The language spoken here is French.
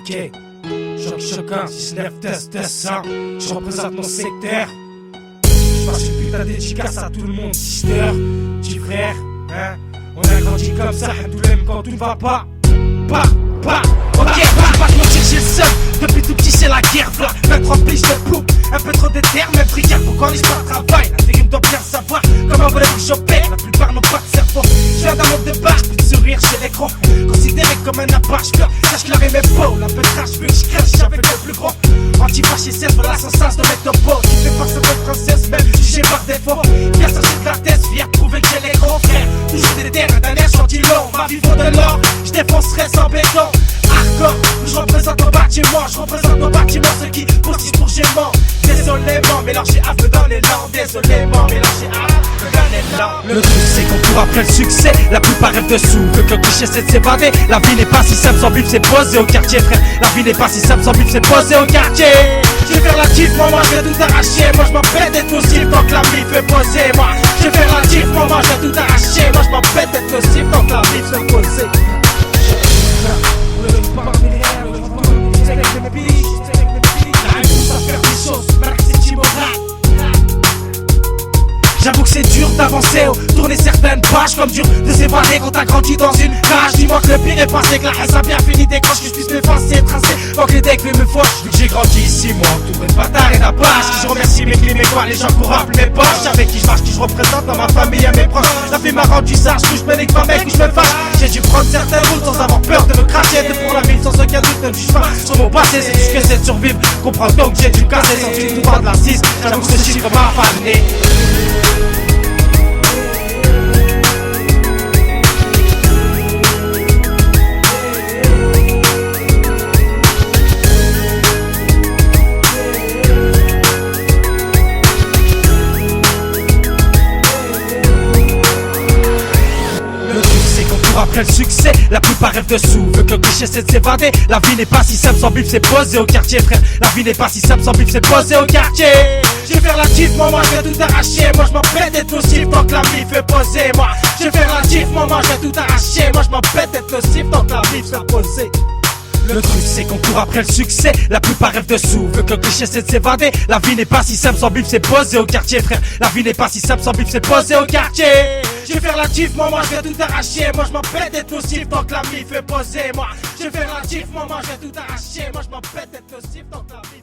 Ok, choc 1, 19, test 100. Je représente mon secteur. Je passe une putain d'éducace à tout le monde, sister. Petit frère, hein. On a grandi comme ça, tout l'aime quand tout ne va pas. Ok, je pas te mentir, j'ai le seum. Depuis tout petit, c'est la guerre, v'là 23 piges de plomb. Un peu trop d'éther, même frigère pour qu'on n'ait pas de travail. L'intérim doit bien savoir comment voulez-vous que j'opère. La plupart n'ont pas de cerveau. Je viens d'un monde de barge, plus de sourire chez les gros. Considéré comme un apache-cœur, sache que l'arrêt mes beaux. La peu de trash, vu que je crèche avec le plus gros. Anti-fasciste, voilà sans sens de mettre au beau. Qui fait face à votre princesse, même jugé par défaut. Viens chercher de la tête, viens prouver que j'ai les gros frères. Toujours des terres, d'un air gentilon. Ma vie vaut de l'or, je défoncerai sans béton. Hardcore, je représente nos bâtiments, je représente nos bâtiments, ceux qui postillent pour gémant. Désolément, mélangé à feu dans les langues. Désolément, mélangé à feu dans les langues. Le truc c'est qu'on court après le succès, la plupart rêvent dessous. Que le cliché c'est de s'évader, la vie n'est pas si simple sans but, c'est posé au quartier frère. La vie n'est pas si simple sans but, c'est posé au quartier. Je vais faire la tif, moi je vais tout arracher. Moi je m'en pète d'être nocif tant que la vie fait poser. Moi je vais faire la tif, moi je vais tout arracher. Moi je m'en pète d'être nocif tant que la vie fait poser. J'avoue que c'est dur d'avancer, tourner certaines pages comme dur de s'évader quand t'as grandi dans une cage. Dis-moi que le pire est passé, que la haine a bien fini décroche, que je puisse m'effacer, tracer, tant que les decks me fauchent. Vu que j'ai grandi ici, moi, entouré de bâtards et d'apaches. Je remercie mes clés, mes quoi, les gens pour rappeler mes poches. Avec qui je marche, qui je représente dans ma famille et mes proches. La vie m'a rendu sage, que je me nique pas mec, que je me fâche. J'ai dû prendre certaines routes sans avoir peur de me cracher. De pour la ville sans aucun doute, ne juge pas sur mon passé. C'est juste que c'est de survivre, comprends donc j'ai dû casser. Sans une tout droit de la 6, j'avoue que ce chiffre m'a fané. Après le succès, la plupart rêvent dessous. Vu que le cliché c'est de s'évader, la vie n'est pas si simple sans but, c'est posé au quartier frère. La vie n'est pas si simple sans but, c'est posé au quartier. Je vais faire la tif, moi je vais tout arracher. Moi je m'en pète d'être nocif tant que la vie fait poser. Moi je vais faire la tif, moi je vais tout arracher. Moi je m'en pète d'être nocif tant que la vie fait poser. Le truc c'est qu'on court après le succès, la plupart rêvent dessous. Vu que le cliché c'est de s'évader, la vie n'est pas si simple sans but, c'est posé au quartier frère. La vie n'est pas si simple sans but, c'est posé au quartier. Je vais faire la tif, moi je vais tout arracher. Moi je m'en pète d'être nocif tant que la vie fait poser. Moi je vais faire la tif, moi je vais tout arracher. Moi je m'en pète d'être nocif tant que la vie